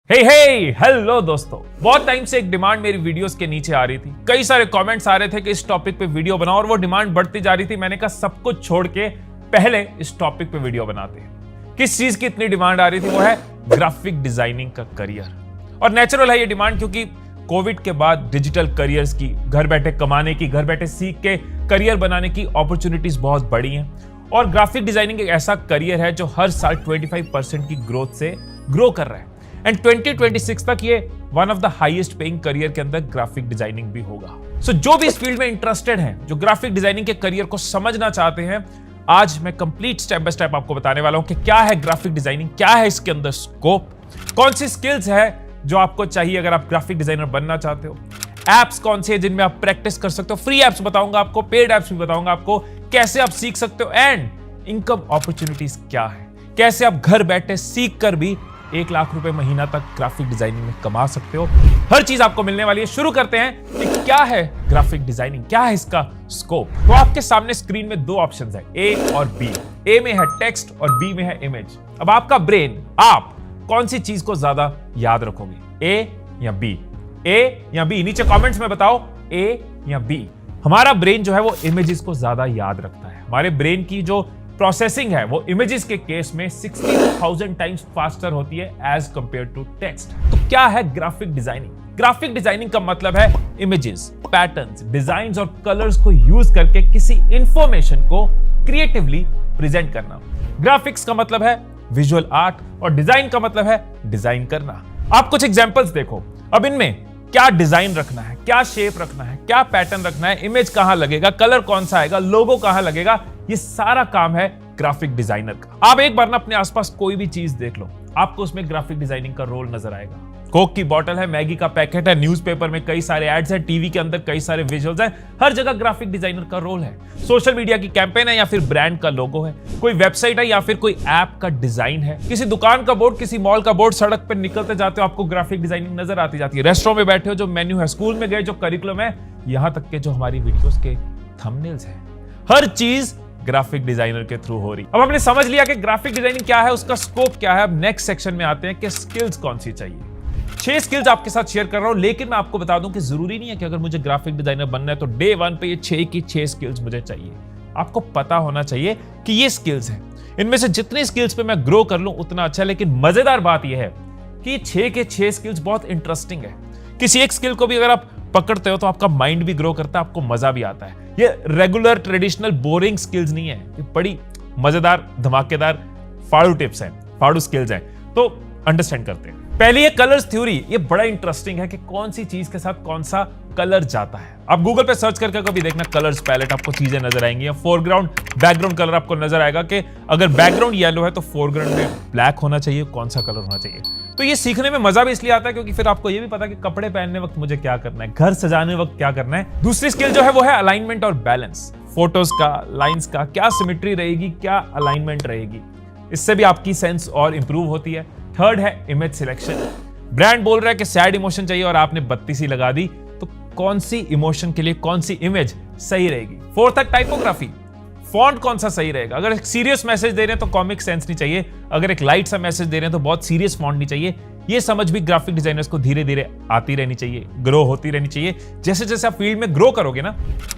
Hello दोस्तों, बहुत time से एक डिमांड मेरी वीडियोस के नीचे आ रही थी। कई सारे कमेंट्स आ रहे थे कि इस टॉपिक पे वीडियो बनाओ और वो डिमांड बढ़ती जा रही थी। मैंने कहा सब कुछ छोड़ के पहले इस टॉपिक पे वीडियो बनाते हैं। किस चीज की इतनी डिमांड आ रही थी? वो है ग्राफिक डिजाइनिंग का करियर। और नेचुरल है ये डिमांड, क्योंकि कोविड के बाद डिजिटल करियर्स की, घर बैठे कमाने की, घर बैठे सीख के करियर बनाने की अपॉर्चुनिटीज बहुत बड़ी हैं। और ग्राफिक डिजाइनिंग एक ऐसा करियर है जो हर साल 25% की ग्रोथ से ग्रो कर रहा है। एंड 2026 तक ये one of the highest paying career के अंदर ग्राफिक डिजाइनिंग भी होगा। सो जो भी इस फील्ड में इंटरेस्टेड हैं, जो ग्राफिक डिजाइनिंग के करियर को समझना चाहते हैं, आज मैं कंप्लीट स्टेप बाय स्टेप आपको बताने वाला हूं कि क्या है ग्राफिक डिजाइनिंग, क्या है इसके अंदर स्कोप, कौन सी स्किल्स है जो आपको चाहिए अगर आप ग्राफिक डिजाइनर बनना चाहते हो, एप्स कौन से हैं जिनमें आप प्रैक्टिस कर सकते हो, फ्री एप्स बताऊंगा आपको, पेड एप्स भी बताऊंगा आपको, कैसे आप सीख सकते हो, एंड इनकम अपॉर्चुनिटीज क्या है, कैसे आप घर बैठे सीख कर भी 1 लाख रुपए महीना तक ग्राफिक डिजाइनिंग में कमा सकते हो। हर चीज आपको मिलने वाली है। शुरू करते हैं कि क्या है ग्राफिक डिजाइनिंग, क्या है इसका स्कोप। तो आपके सामने स्क्रीन में 2 ऑप्शंस है, ए और बी। ए में है टेक्स्ट और बी में है इमेज। अब आपका ब्रेन, आप कौन सी चीज को ज्यादा याद रखोगे, ए या बी? ए या बी? नीचे कमेंट्स में बताओ, ए या बी। हमारा ब्रेन जो है वो इमेजेस को ज्यादा याद रखता है। हमारे ब्रेन की जो प्रोसेसिंग है वो इमेजेस के केस में 60,000 टाइम्स फास्टर होती है एज कंपेयर टू टेक्स्ट। तो क्या है ग्राफिक डिजाइनिंग? ग्राफिक डिजाइनिंग का मतलब है इमेजेस, पैटर्न्स, डिजाइन्स और कलर्स को यूज करके किसी इंफॉर्मेशन को क्रिएटिवली प्रेजेंट करना। ग्राफिक्स का मतलब है विजुअल आर्ट और डिजाइन का मतलब है डिजाइन करना। आप कुछ एग्जांपल्स देखो। अब इनमें क्या डिजाइन रखना है, क्या शेप रखना है, क्या पैटर्न रखना है, इमेज कहां लगेगा, कलर कौन सा आएगा, लोगो कहां लगेगा, ये सारा काम है ग्राफिक डिजाइनर का। आप एक बार ना अपने आसपास कोई भी चीज देख लो, आपको उसमें ग्राफिक डिजाइनिंग का रोल नजर आएगा। कोक की बोतल है, मैगी का पैकेट है, न्यूज़पेपर में कई सारे एड्स हैं, टीवी के अंदर कई सारे विजुअल्स हैं, हर जगह ग्राफिक डिजाइनर का रोल है। सोशल मीडिया की कैंपेन है या फिर ब्रांड का लोगो है, कोई वेबसाइट है या फिर कोई ऐप का डिजाइन है, किसी दुकान का बोर्ड, किसी मॉल का बोर्ड, सड़क पर निकलते जाते हो आपको ग्राफिक डिजाइनिंग नजर आती जाती है। रेस्टोरेंट में बैठे हो जो मेन्यू है, स्कूल में गए जो करिकुलम है, यहां तक के जो हमारी वीडियोस के थंबनेल्स हैं, हर चीज ग्राफिक डिजाइनर के थ्रू हो रही। अब हमने समझ लिया कि ग्राफिक डिजाइनिंग क्या है, उसका स्कोप क्या है। अब नेक्स्ट सेक्शन में आते हैं कि स्किल्स कौन सी चाहिए। 6 स्किल्स आपके साथ शेयर कर रहा हूं, लेकिन मैं आपको बता दूं कि जरूरी नहीं है कि अगर मुझे ग्राफिक डिजाइनर बनना है तो डे 1 पे ये 6 की 6 स्किल्स मुझे चाहिए। आपको पता होना चाहिए कि ये स्किल्स हैं, इनमें से जितनी स्किल्स पे मैं ग्रो कर लूं उतना अच्छा। लेकिन मजेदार बात यह है कि 6 के 6 स्किल्स बहुत इंटरेस्टिंग है। किसी एक स्किल को भी अगर आप पकड़ते हो तो आपका माइंड भी ग्रो करता है, आपको मजा भी आता है। ये रेगुलर ट्रेडिशनल बोरिंग स्किल्स नहीं है, ये बड़ी मजेदार धमाकेदार फाड़ू टिप्स हैं, फाड़ू स्किल्स हैं। तो अंडरस्टैंड करते हैं। पहली है कलर्स थ्योरी। ये बड़ा इंटरेस्टिंग है कि कौन सी चीज के साथ कौन सा कलर जाता है। आप गूगल पे सर्च करके कभी देखना कलर्स पैलेट, आपको चीजें नजर आएंगी। फोरग्राउंड बैकग्राउंड कलर आपको नजर आएगा कि अगर बैकग्राउंड येलो है तो फोरग्राउंड में ब्लैक होना चाहिए, कौन सा कलर होना चाहिए। तो ये सीखने में मजा भी इसलिए आता है क्योंकि फिर आपको ये भी पता है कि कपड़े पहनने वक्त मुझे क्या करना है, घर सजाने वक्त क्या करना है। दूसरी स्किल जो है वो है अलाइनमेंट और बैलेंस। फोटोज का, लाइंस का क्या सिमेट्री रहेगी, क्या अलाइनमेंट रहेगी, इससे भी आपकी सेंस और इंप्रूव होती है। थर्ड है इमेज सिलेक्शन। ब्रांड बोल रहा है कि सैड इमोशन चाहिए और आपने 32 लगा दी, तो कौन सी इमोशन के लिए कौन सी इमेज सही रहेगी। फोर्थ है टाइपोग्राफी। फॉन्ट कौन सा सही रहेगा। अगर एक सीरियस मैसेज दे रहे हैं तो कॉमिक सेंस नहीं चाहिए, अगर एक लाइट सा मैसेज दे रहे हैं तो बहुत सीरियस फॉन्ट नहीं चाहिए। ये समझ भी ग्राफिक डिजाइनर्स को धीरे धीरे आती रहनी चाहिए, ग्रो होती रहनी चाहिए। जैसे जैसे आप फील्ड में ग्रो करोगे ना,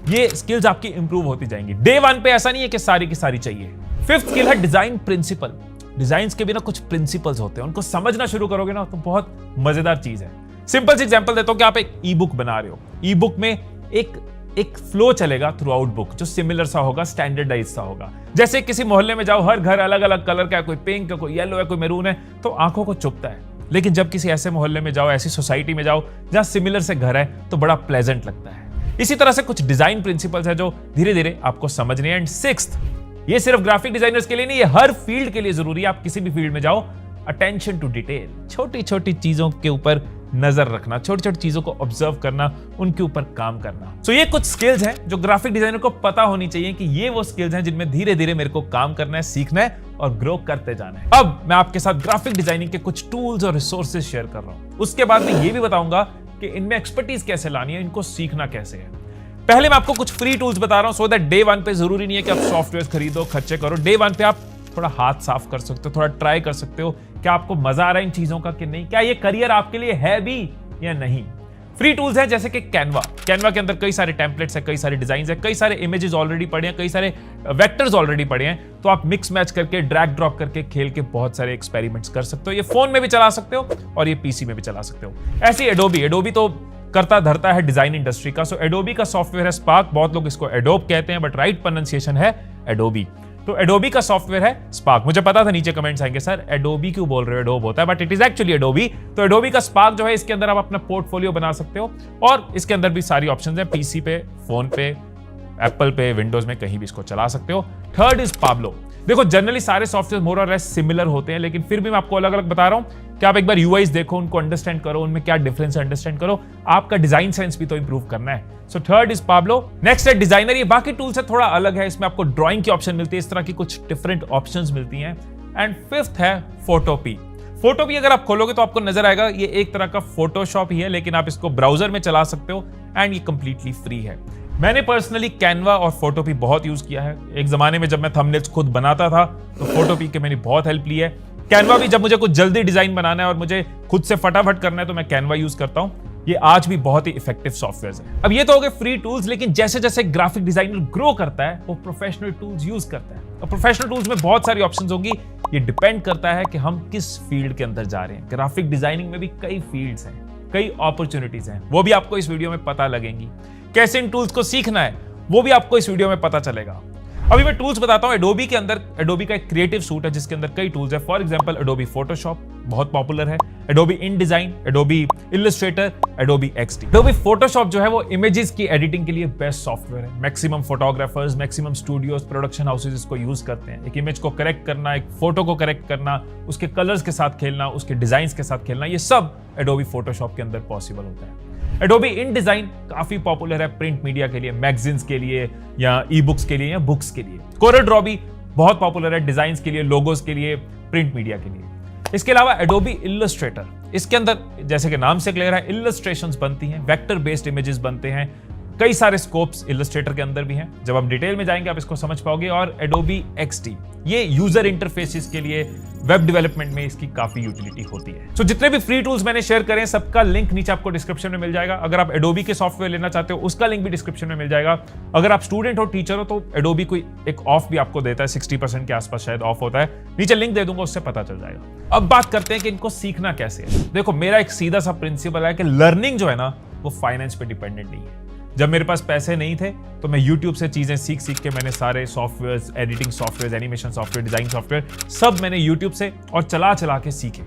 ये स्किल्स आपकी इंप्रूव होती जाएंगी। डे 1 पे ऐसा नहीं है कि सारी की सारी चाहिए। फिफ्थ स्किल है डिजाइन प्रिंसिपल। डिजाइन्स के भी ना कुछ प्रिंसिपल्स होते हैं, उनको समझना शुरू करोगे ना तो बहुत मजेदार चीज है। सिंपल सी एग्जांपल देता हूं कि आप एक ई बुक बना रहे हो। ई बुक में एक फ्लो चलेगा थ्रू आउट बुक जो सिमिलर सा होगा, स्टैंडर्डाइज सा होगा। जैसे किसी मोहल्ले में जाओ, हर घर अलग अलग कलर का है, कोई पिंक है, कोई येलो है, कोई मैरून है, तो आंखों को चुभता है। लेकिन जब किसी ऐसे मोहल्ले में जाओ, ऐसी सोसाइटी में जाओ जहां सिमिलर से घर है, तो बड़ा प्लेजेंट लगता है। इसी तरह से कुछ डिजाइन प्रिंसिपल्स है जो धीरे धीरे आपको समझने हैं। एंड सिक्स्थ, ये सिर्फ ग्राफिक डिजाइनर्स के लिए नहीं, ये हर फील्ड के लिए जरूरी है। आप किसी भी फील्ड में जाओ, अटेंशन टू डिटेल, छोटी छोटी चीजों के ऊपर नजर रखना, छोटी छोटी चीजों को ऑब्जर्व करना, उनके ऊपर काम करना। सो ये कुछ स्किल्स हैं जो ग्राफिक डिजाइनर को पता होनी चाहिए कि ये वो स्किल्स हैं जिनमें धीरे धीरे मेरे को काम करना है, सीखना है और ग्रो करते जाना है। अब मैं आपके साथ ग्राफिक डिजाइनिंग के कुछ टूल्स और रिसोर्सेज शेयर कर रहा हूं। उसके बाद मैं ये भी बताऊंगा कि इनमें एक्सपर्टीज कैसे लानी है, इनको सीखना कैसे है। पहले मैं आपको कुछ फ्री टूल्स बता रहा हूं सो दैट डे 1 पे जरूरी नहीं है कि आप सॉफ्टवेयर खरीदो, खर्चे करो। डे 1 पे आप थोड़ा हाथ साफ कर सकते हो, थोड़ा ट्राई कर सकते हो क्या आपको मजा आ रहा है इन चीजों का कि नहीं, क्या ये करियर आपके लिए है भी या नहीं। फ्री टूल्स हैं जैसे कि कैनवा के अंदर कई सारे टेम्पलेट्स हैं, कई सारे डिजाइन हैं, कई सारे इमेजेस ऑलरेडी पड़े हैं, कई सारे वेक्टर्स ऑलरेडी पड़े हैं, तो आप मिक्स मैच करके ड्रैग ड्रॉप करके खेल के बहुत सारे एक्सपेरिमेंट्स कर सकते हो। ये फोन में भी चला सकते हो और ये पीसी में भी चला सकते हो। ऐसी एडोबी तो करता धरता है डिजाइन इंडस्ट्री का। सो एडोबी का सॉफ्टवेयर है स्पार्क, बहुत लोग इसको एडोब कहते हैं बट राइट प्रोनाउंसिएशन है एडोबी। तो एडोबी का सॉफ्टवेयर है स्पार्क। मुझे पता था नीचे कमेंट्स आएंगे सर एडोबी क्यों बोल रहे हो, एडोब होता है, but it is actually Adobe. तो एडोबी का स्पार्क जो है इसके अंदर आप अपना पोर्टफोलियो बना सकते हो और इसके अंदर भी सारी ऑप्शंस हैं, पीसी पे, फोन पे, एप्पल पे, विंडोज में कहीं भी इसको चला सकते हो। Third is Pablo. देखो जनरली सारे सॉफ्टवेयर मोर और लेस सिमिलर होते हैं, लेकिन फिर भी मैं आपको अलग अलग बता रहा हूं कि आप एक बार यूआईज देखो, उनको अंडरस्टैंड करो, उनमें क्या डिफरेंस है अंडरस्टैंड करो, आपका डिजाइन सेंस भी तो इंप्रूव करना है। So third is Pablo. Next है डिजाइनर। ये बाकी टूल से थोड़ा अलग है, इसमें आपको ड्राइंग की ऑप्शन मिलती है, इस तरह की कुछ डिफरेंट ऑप्शंस मिलती हैं। एंड फिफ्थ है फोटोपी। फोटोपी अगर आप खोलोगे तो आपको नजर आएगा ये एक तरह का फोटोशॉप ही है, लेकिन आप इसको ब्राउजर में चला सकते हो एंड ये कंप्लीटली फ्री है। मैंने पर्सनली कैनवा और फोटोपी बहुत यूज किया है। एक जमाने में जब मैं थंबनेल्स खुद बनाता था तो फोटोपी के मैंने बहुत हेल्प ली है। कैनवा भी जब मुझे कुछ जल्दी डिजाइन बनाना है और मुझे खुद से फटाफट करना है तो मैं कैनवा यूज करता हूं। ये आज भी बहुत ही इफेक्टिव सॉफ्टवेयर है। अब ये तो हो गए फ्री टूल्स, लेकिन जैसे जैसे ग्राफिक डिजाइनर ग्रो करता है वो प्रोफेशनल टूल्स यूज करता है और प्रोफेशनल टूल्स में बहुत सारी ऑप्शंस होंगी। ये डिपेंड करता है कि हम किस फील्ड के अंदर जा रहे हैं। ग्राफिक डिजाइनिंग में भी कई फील्ड्स हैं, कई अपॉर्चुनिटीज हैं, वो भी आपको इस वीडियो में पता लगेंगी। कैसे इन टूल्स को सीखना है वो भी आपको इस वीडियो में पता चलेगा। अभी मैं टूल्स बताता हूं। एडोबी के अंदर एडोबी का एक क्रिएटिव सूट है जिसके अंदर कई टूल्स है। फॉर एग्जांपल एडोबी फोटोशॉप बहुत पॉपुलर है, Adobe InDesign, Adobe Illustrator, Adobe XD. Adobe Photoshop जो है वो इमेजेस की एडिटिंग के लिए बेस्ट सॉफ्टवेयर है। Maximum photographers, maximum studios, production houses इसको यूज करते हैं। एक इमेज को करेक्ट करना, एक फोटो को करेक्ट करना, उसके कलर्स के साथ खेलना, उसके डिजाइन के साथ खेलना, ये सब एडोबी फोटोशॉप के अंदर पॉसिबल होता है। एडोबी इन डिजाइन काफी पॉपुलर है प्रिंट मीडिया के लिए, मैगजीन्स के लिए या ई बुक्स के लिए या बुक्स के लिए। कोरल ड्रॉ भी बहुत पॉपुलर है डिजाइन्स के लिए, लोगोस के लिए, प्रिंट मीडिया के लिए। इसके अलावा एडोबी इलस्ट्रेटर, इसके अंदर जैसे कि नाम से क्लियर है इलस्ट्रेशंस बनती हैं, वेक्टर बेस्ड इमेजेस बनते हैं, कई सारे स्कोप्स इलस्ट्रेटर के अंदर भी हैं। जब आप डिटेल में जाएंगे आप इसको समझ पाओगे। और एडोबी एक्सडी, ये यूजर इंटरफेसेस के लिए, वेब डेवलपमेंट में इसकी काफी यूटिलिटी होती है। सो जितने भी फ्री टूल्स मैंने शेयर करें सबका लिंक नीचे आपको डिस्क्रिप्शन में मिल जाएगा। अगर आप एडोबी के सॉफ्टवेयर लेना चाहते हो उसका लिंक भी डिस्क्रिप्शन में मिल जाएगा। अगर आप स्टूडेंट हो, टीचर हो, तो एडोबी कोई एक ऑफ भी आपको देता है, 60% के आसपास शायद ऑफ होता है। नीचे लिंक दे दूंगा, उससे पता चल जाएगा। अब बात करते हैं कि इनको सीखना कैसे है। देखो मेरा एक सीधा सा प्रिंसिपल है कि लर्निंग जो है ना वो फाइनेंस पे डिपेंडेंट नहीं है। जब मेरे पास पैसे नहीं थे तो मैं YouTube से चीजें सीख के मैंने सारे software, editing software, animation software, design software सब मैंने YouTube से और चला के सीखे।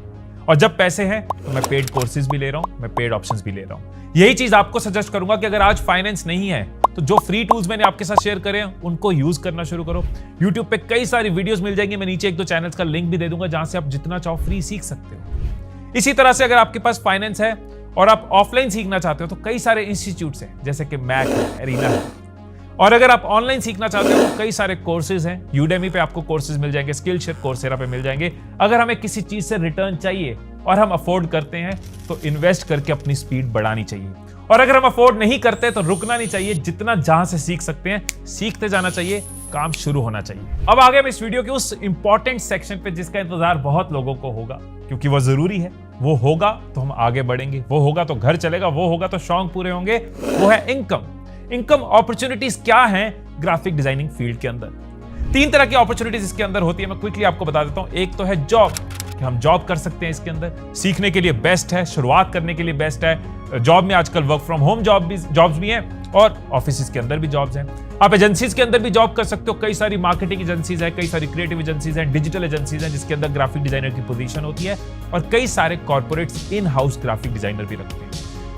और जब पैसे हैं तो मैं पेड कोर्सेज भी ले रहा हूं, मैं पेड ऑप्शंस भी ले रहा हूं। यही चीज आपको सजेस्ट करूंगा कि अगर आज फाइनेंस नहीं है तो जो फ्री टूल्स मैंने आपके साथ शेयर करे हैं उनको यूज करना शुरू करो। YouTube पे कई सारी वीडियोस मिल जाएंगी, मैं नीचे 1-2 चैनल्स का लिंक भी दे दूंगा जहां से आप जितना चाहो फ्री सीख सकते हो। इसी तरह से अगर आपके पास फाइनेंस है और आप ऑफलाइन सीखना चाहते हो तो कई सारे इंस्टीट्यूट्स हैं जैसे कि मैक है, एरीना है। और अगर आप ऑनलाइन सीखना चाहते हो तो कई सारे कोर्सेज हैं। यूडेमी पे आपको कोर्सेज मिल जाएंगे, स्किलशेयर, कोर्सेरा पे मिल जाएंगे। अगर हमें किसी चीज से रिटर्न चाहिए और हम अफोर्ड करते हैं तो इन्वेस्ट करके अपनी स्पीड बढ़ानी चाहिए। और अगर हम अफोर्ड नहीं करते तो रुकना नहीं चाहिए। जितना जहां से सीख सकते हैं सीखते जाना चाहिए, काम शुरू होना चाहिए। अब आगे हम इस वीडियो के उस इंपॉर्टेंट सेक्शन पे जिसका इंतजार बहुत लोगों को होगा, क्योंकि वो जरूरी है। वो होगा तो हम आगे बढ़ेंगे, वो होगा तो घर चलेगा, वो होगा तो शौक पूरे होंगे। वो है इनकम अपॉर्चुनिटीज क्या हैं ग्राफिक डिजाइनिंग फील्ड के अंदर। 3 तरह की अपॉर्चुनिटीज इसके अंदर होती है, मैं क्विकली आपको बता देता हूं। एक तो है जॉब, कि हम जॉब कर सकते हैं इसके अंदर, सीखने के लिए बेस्ट है, शुरुआत करने के लिए बेस्ट है। जॉब में आजकल वर्क फ्रॉम होम जॉब्स भी हैं और ऑफिस के अंदर भी जॉब्स हैं। आप एजेंसीज के अंदर भी जॉब कर सकते हो। कई सारी मार्केटिंग एजेंसीज है, कई सारी क्रिएटिव एजेंसीज हैं, डिजिटल एजेंसीज हैं जिसके अंदर ग्राफिक डिजाइनर की पोजीशन होती है। और कई सारे corporates in house graphic designer भी रखते हैं,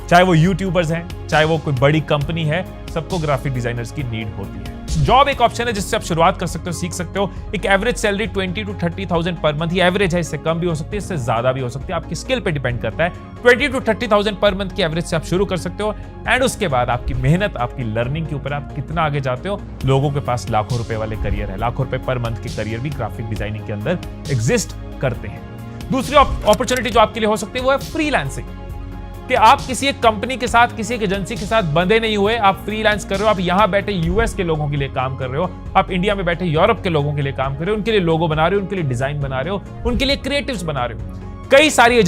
चाहे वो यूट्यूबर्स हैं, चाहे वो कोई बड़ी कंपनी है, सबको ग्राफिक डिजाइनर्स की नीड होती है। जॉब एक ऑप्शन है जिससे आप शुरुआत कर सकते हो, सीख सकते हो। एक average salary 20 to 30,000 per month, ये एवरेज है, इससे कम भी हो सकती है, इससे ज्यादा भी हो सकती है, आपकी स्किल पे डिपेंड करता है। 20 to 30,000 पर मंथ की एवरेज से आप शुरू कर सकते हो एंड उसके बाद आपकी मेहनत, आपकी लर्निंग के ऊपर आप कितना आगे जाते हो। लोगों के पास लाखों रुपए वाले करियर है, लाखों रुपए पर मंथ के करियर भी ग्राफिक डिजाइनिंग के अंदर एग्जिस्ट करते हैं। दूसरी अपॉर्चुनिटी जो आपके लिए हो सकती है वो है फ्रीलांसिंग। कि आप किसी एक कंपनी के साथ, किसी एक एजेंसी के साथ बंधे नहीं हुए, आप फ्रीलांस कर रहे हो, आप यहां बैठे यूएस के लोगों के लिए काम कर रहे हो, आप इंडिया में बैठे यूरोप के लोगों के लिए काम कर रहे हो, उनके लिए लोगो बना रहे हो, उनके लिए डिजाइन बना रहे हो, उनके लिए क्रिएटिव्स बना रहे हो। कई सारी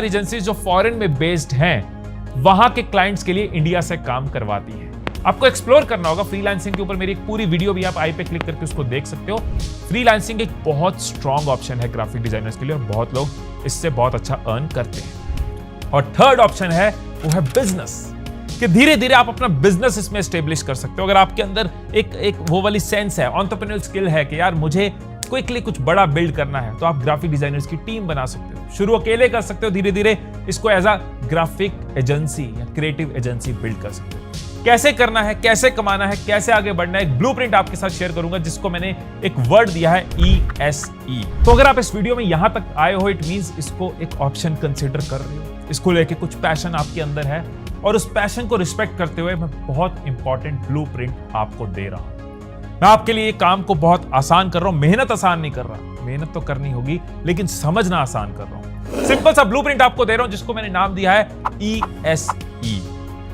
एजेंसीज जो फॉरेन में बेस्ड हैं, वहां के क्लाइंट्स के लिए इंडिया से काम करवाती है। आपको एक्सप्लोर करना होगा फ्रीलांसिंग के ऊपर, मेरी एक पूरी वीडियो भी आप आई पे क्लिक करके उसको देख सकते हो। फ्रीलांसिंग एक बहुत स्ट्रॉन्ग ऑप्शन है ग्राफिक डिजाइनर्स के लिए और बहुत लोग इससे बहुत अच्छा अर्न करते हैं। और थर्ड ऑप्शन है वो है बिजनेस, कि धीरे धीरे आप अपना बिजनेस इसमें एस्टेब्लिश कर सकते हो। अगर आपके अंदर एक वो वाली सेंस है, एंटरप्रेन्योर स्किल है कि यार मुझे क्विकली कुछ बड़ा बिल्ड करना है, तो आप ग्राफिक डिजाइनर्स की टीम बना सकते हो। शुरू अकेले कर सकते हो, धीरे धीरे इसको एज अ ग्राफिक एजेंसी या क्रिएटिव एजेंसी बिल्ड कर सकते हो। कैसे करना है, कैसे कमाना है, कैसे आगे बढ़ना है, एक ब्लूप्रिंट आपके साथ शेयर करूंगा, जिसको मैंने एक वर्ड दिया है ESE। तो अगर आप इस वीडियो में यहां तक आए हो, इट मींस इसको एक ऑप्शन कंसीडर कर रहे हो, इसको लेके कुछ पैशन आपके अंदर है और उस पैशन को रिस्पेक्ट करते हुए मैं बहुत इंपॉर्टेंट ब्लूप्रिंट आपको दे रहा हूं। मैं आपके लिए काम को बहुत आसान कर रहा हूं, मेहनत आसान नहीं कर रहा, मेहनत तो करनी होगी लेकिन समझना आसान कर रहा हूं। सिंपल सा ब्लूप्रिंट आपको दे रहा हूं जिसको मैंने नाम दिया है ESE।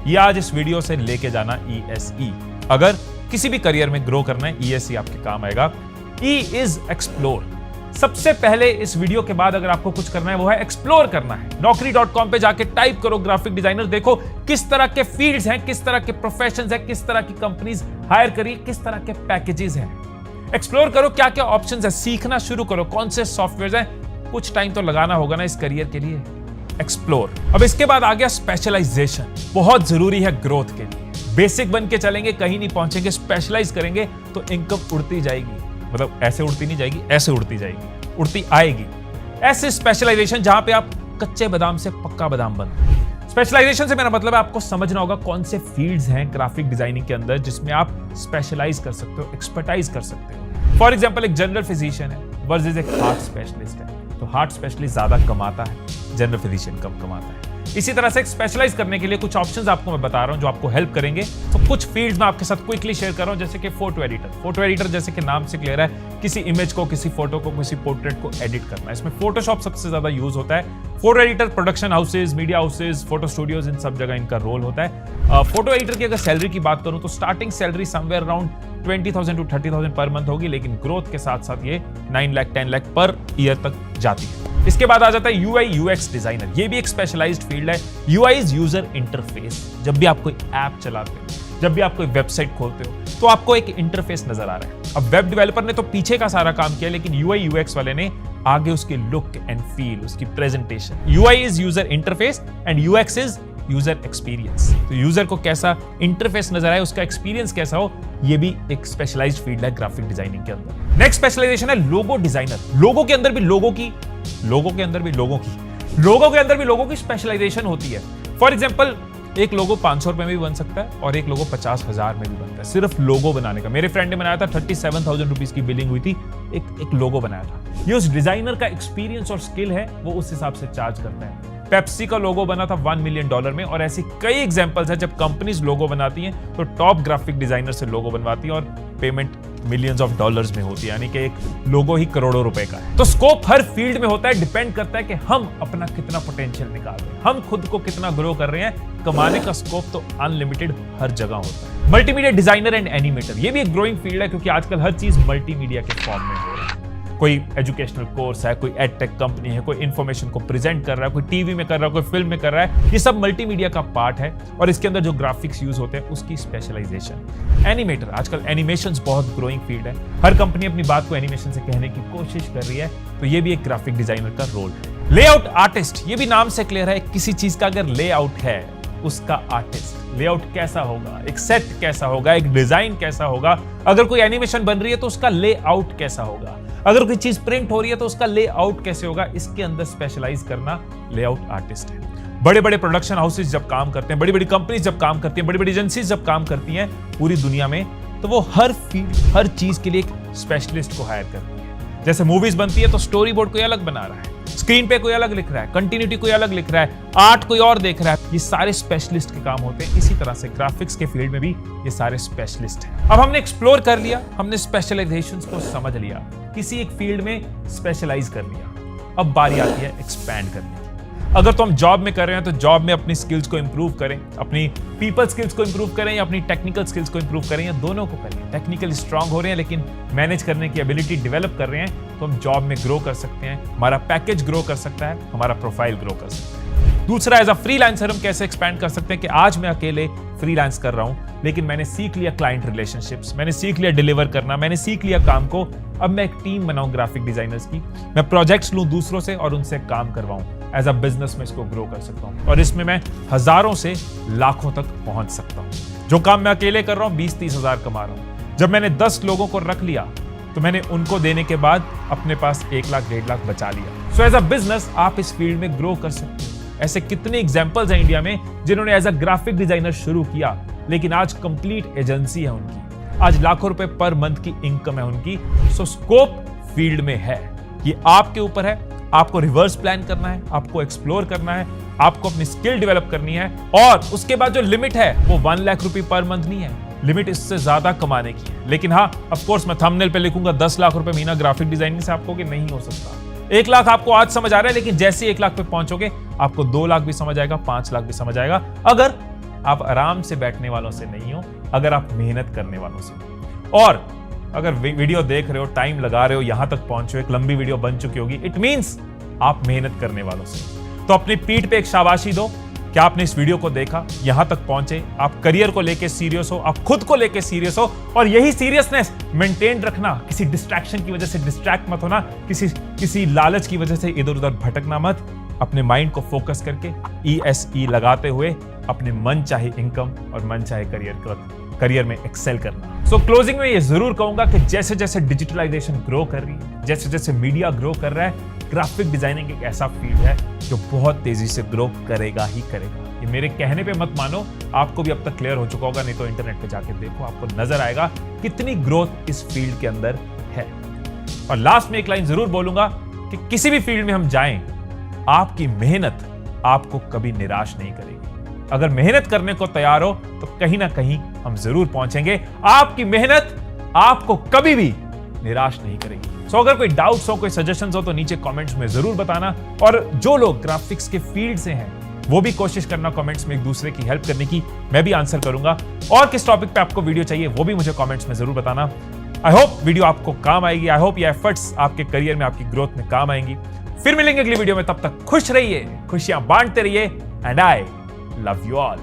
ये आज इस वीडियो से लेके जाना ESE। अगर किसी भी करियर में ग्रो करना है, ESE आपके काम आएगा। E is explore. सबसे पहले इस वीडियो के बाद अगर आपको कुछ करना है वो है एक्सप्लोर करना है। Naukri.com पे जाके टाइप करो ग्राफिक डिजाइनर, देखो किस तरह के फील्ड्स हैं, किस तरह के प्रोफेशंस हैं, किस तरह की कंपनीज हायर करी, किस तरह के पैकेजेस हैं। एक्सप्लोर करो क्या क्या ऑप्शंस है, सीखना शुरू करो कौन से सॉफ्टवेयर हैं। कुछ टाइम तो लगाना होगा ना इस करियर के लिए। एक्सप्लोर। अब इसके बाद आ गया स्पेशलाइजेशन, बहुत जरूरी है ग्रोथ के लिए। बेसिक बन के चलेंगे कहीं नहीं पहुंचेंगे, स्पेशलाइज करेंगे तो इनकम उड़ती जाएगी, मतलब ऐसे उड़ती नहीं जाएगी, ऐसे उड़ती जाएगी, उड़ती आएगी। ऐसे स्पेशलाइजेशन जहां पे आप कच्चे बादाम से पक्का बादाम बनते। स्पेशलाइजेशन से मेरा मतलब है आपको समझना होगा कौन से फील्ड्स हैं ग्राफिक डिजाइनिंग के अंदर जिसमें आप स्पेशलाइज कर सकते हो, एक्सपर्टाइज कर सकते हो। फॉर एग्जाम्पल एक जनरल फिजिशियन है वर्सेस एक हार्ट स्पेशलिस्ट है, तो हार्ट स्पेशलिस्ट ज्यादा कमाता है, जनरल फिजिशियन कम कमाता है। इसी तरह से स्पेशलाइज करने के लिए कुछ ऑप्शंस आपको मैं बता रहा हूं जो आपको हेल्प करेंगे। तो कुछ फील्ड्स मैं आपके साथ क्विकली शेयर कर रहा हूं, जैसे कि फोटो एडिटर। फोटो एडिटर जैसे कि नाम से क्लियर है, किसी इमेज को, किसी फोटो को, किसी पोर्ट्रेट को एडिट करना। इसमें फोटोशॉप सबसे ज्यादा यूज होता है। Photo editor production houses, media houses, photo studios, इन सब जगह इनका रोल होता है। फोटो एडिटर की अगर सैलरी की बात करूं तो starting salary somewhere around 20,000 to 30,000 per month होगी, लेकिन ग्रोथ के साथ साथ ये 9 लाख 10 लाख पर ईयर तक जाती है। इसके बाद आ जाता है UI UX डिजाइनर। ये भी एक स्पेशलाइज्ड फील्ड है। UI is user interface. जब भी आप कोई ऐप चलाते हो, जब भी आप कोई वेबसाइट खोलते हो, तो आपको एक इंटरफेस नजर आ रहा है। अब वेब डेवलपर ने तो पीछे का सारा काम किया, लेकिन UI UX वाले ने आगे उसकी लुक एंड फील, उसकी presentation. UI is user interface and UX is user experience. तो यूजर को कैसा इंटरफेस नजर आए, उसका एक्सपीरियंस कैसा हो, ये भी एक स्पेशलाइज्ड फील्ड है ग्राफिक डिजाइनिंग के अंदर। नेक्स्ट स्पेशलाइजेशन है लोगो डिजाइनर। लोगों के अंदर भी लोगों की स्पेशलाइजेशन होती है। फॉर एग्जांपल एक लोगो 500 रुपए में भी बन सकता है और एक लोगो 50,000 में भी बनता है, सिर्फ लोगो बनाने का। मेरे फ्रेंड ने बनाया था, 37,000 रुपीज की बिलिंग हुई थी, एक लोगो बनाया था। ये उस डिजाइनर का एक्सपीरियंस और स्किल है, वो उस हिसाब से चार्ज करता है। पेप्सी का लोगो बना था $1 मिलियन में, और ऐसी कई एग्जांपल्स हैं जब कंपनीज लोगो बनाती हैं तो टॉप ग्राफिक डिजाइनर से लोगो बनवाती हैं और पेमेंट मिलियंस ऑफ डॉलर्स में होती है, यानी कि एक लोगो ही करोड़ों रुपए का है। तो स्कोप हर फील्ड में होता है, डिपेंड करता है कि हम अपना कितना पोटेंशियल निकाल रहे हैं, हम खुद को कितना ग्रो कर रहे हैं। कमाने का स्कोप तो अनलिमिटेड हर जगह होता है। मल्टीमीडिया डिजाइनर एंड एनिमेटर, ये भी एक ग्रोइंग फील्ड है क्योंकि आजकल हर चीज मल्टीमीडिया के फॉर्म में हो रहा है। कोई एजुकेशनल कोर्स है, कोई एडटेक कंपनी है, कोई इंफॉर्मेशन को प्रेजेंट कर रहा है, कोई टीवी में कर रहा है, कोई फिल्म में कर रहा है, ये सब मल्टीमीडिया का पार्ट है और इसके अंदर जो ग्राफिक्स यूज होते हैं उसकी स्पेशलाइजेशन। एनिमेटर, आजकल एनिमेशंस बहुत ग्रोइंग फील्ड है, हर कंपनी अपनी बात को एनिमेशन से कहने की कोशिश कर रही है, तो ये भी एक ग्राफिक डिजाइनर का रोल है। लेआउट आर्टिस्ट, ये भी नाम से क्लियर है, किसी चीज का अगर लेआउट है उसका आर्टिस्ट। लेआउट कैसा होगा, एक सेट कैसा होगा, एक डिजाइन कैसा होगा, अगर कोई एनिमेशन बन रही है तो उसका लेआउट कैसा होगा, अगर कोई चीज प्रिंट हो रही है तो उसका लेआउट कैसे होगा, इसके अंदर स्पेशलाइज करना लेआउट आर्टिस्ट है। बड़े बड़े प्रोडक्शन हाउसेज जब काम करते हैं, बड़ी बड़ी कंपनीज जब काम करती हैं, बड़ी बड़ी एजेंसीज जब काम करती हैं पूरी दुनिया में, तो वो हर फील्ड, हर चीज के लिए एक स्पेशलिस्ट को हायर करती है। जैसे मूवीज बनती है तो स्टोरी बोर्ड कोई अलग बना रहा है, स्क्रीन पे कोई अलग लिख रहा है, कंटिन्यूटी कोई अलग लिख रहा है, आर्ट कोई और देख रहा है, ये सारे स्पेशलिस्ट के काम होते हैं। इसी तरह से ग्राफिक्स के फील्ड में भी ये सारे स्पेशलिस्ट हैं। अब हमने एक्सप्लोर कर लिया, हमने स्पेशलाइजेशंस को समझ लिया, किसी एक फील्ड में स्पेशलाइज कर लिया, अब बारी आती है एक्सपैंड करने की। अगर तो हम जॉब में कर रहे हैं तो जॉब में अपनी स्किल्स को इंप्रूव करें, अपनी पीपल स्किल्स को इंप्रूव करें या अपनी टेक्निकल स्किल्स को इंप्रूव करें, या दोनों को करें। टेक्निकली स्ट्रांग हो रहे हैं लेकिन मैनेज करने की एबिलिटी डेवलप कर रहे हैं तो हम जॉब में ग्रो कर सकते हैं, हमारा पैकेज ग्रो कर सकता है, हमारा प्रोफाइल ग्रो कर सकता है। दूसरा, एज अ फ्रीलांसर हम कैसे एक्सपैंड कर सकते हैं कि आज मैं अकेले फ्रीलांस कर रहा हूं लेकिन मैंने सीख लिया क्लाइंट रिलेशनशिप्स, मैंने सीख लिया डिलीवर करना, मैंने सीख लिया काम को। अब मैं एक टीम बनाऊं ग्राफिक डिजाइनर्स की, मैं प्रोजेक्ट्स लूं दूसरों से और उनसे काम करवाऊं। एज अ बिजनेस में इसको ग्रो कर सकता हूं और इसमें मैं हजारों से लाखों तक पहुंच सकता हूं। जो काम मैं अकेले कर रहा हूं 20-30 हजार कमा रहा हूं। जब मैंने 10 लोगों को रख लिया तो मैंने उनको देने के बाद अपने पास 1 लाख 1.5 लाख बचा लिया। सो एज अ बिजनेस आप इस फील्ड में ग्रो कर सकते हो। ऐसे कितने एग्जांपल्स हैं इंडिया में जिन्होंने एज अ ग्राफिक डिजाइनर शुरू किया लेकिन आज कंप्लीट एजेंसी है उनकी, आज लाखों रुपए पर मंथ की इनकम है उनकी। सो स्कोप फील्ड में है, ये आपके ऊपर है। आपको रिवर्स प्लान करना है, आपको एक्सप्लोर करना है, आपको अपनी स्किल डेवलप करनी है और उसके बाद जो लिमिट है वो 1 लाख रुपए पर मंथ नहीं है, लिमिट इससे ज्यादा कमाने की है। लेकिन हाँ, ऑफ कोर्स मैं थंबनेल पे लिखूंगा 10 लाख रुपए महीना ग्राफिक डिजाइनिंग से, आपको कि नहीं हो सकता। 1 लाख आपको आज समझ आ रहा है लेकिन जैसे ही 1 लाख पे पहुंचोगे आपको 2 लाख भी समझ आएगा, 5 लाख भी समझ आएगा, अगर आप आराम से बैठने वालों से नहीं हो, अगर आप मेहनत करने वालों से हो। और अगर वीडियो देख रहे हो, टाइम लगा रहे हो, यहां तक पहुंचे हो, एक लंबी वीडियो बन चुकी होगी, इट मींस आप मेहनत करने वालों से। तो अपनी पीठ पे एक शाबाशी दो कि आपने इस वीडियो को देखा, यहां तक पहुंचे, आप करियर को लेके सीरियस हो, आप खुद को लेके सीरियस हो और यही सीरियसनेस मेंटेन रखना। किसी डिस्ट्रैक्शन की वजह से डिस्ट्रैक्ट मत होना, किसी लालच की वजह से इधर उधर भटकना मत। अपने माइंड को फोकस करके ESE लगाते हुए अपने मन चाहे इनकम और मन चाहे करियर में एक्सेल करना। सो क्लोजिंग में ये जरूर कहूंगा कि जैसे जैसे डिजिटलाइजेशन ग्रो कर रही है, जैसे जैसे मीडिया ग्रो कर रहा है, ग्राफिक डिजाइनिंग एक ऐसा फील्ड है जो बहुत तेजी से ग्रो करेगा ही करेगा। ये मेरे कहने पे मत मानो, आपको भी अब तक क्लियर हो चुका होगा, नहीं तो इंटरनेट पे जाके देखो, आपको नजर आएगा कितनी ग्रोथ इस फील्ड के अंदर है। और लास्ट में एक लाइन जरूर बोलूंगा कि किसी भी फील्ड में हम जाएं, आपकी मेहनत आपको कभी निराश नहीं करेगी। अगर मेहनत करने को तैयार हो तो कहीं ना कहीं हम जरूर पहुंचेंगे। आपकी मेहनत आपको कभी भी निराश नहीं करेगी। सो अगर कोई डाउट्स हो, कोई सजेशंस हो तो नीचे कमेंट्स में जरूर बताना। और जो लोग ग्राफिक्स के फील्ड से हैं वो भी कोशिश करना कमेंट्स में एक दूसरे की हेल्प करने की, मैं भी आंसर करूंगा। और किस टॉपिक पे आपको वीडियो चाहिए वो भी मुझे कमेंट्स में जरूर बताना। आई होप वीडियो आपको काम आएगी, आई होप ये एफर्ट्स आपके करियर में, आपकी ग्रोथ में काम आएंगी। फिर मिलेंगे अगली वीडियो में, तब तक खुश रहिए, खुशियां बांटते रहिए and I love you all.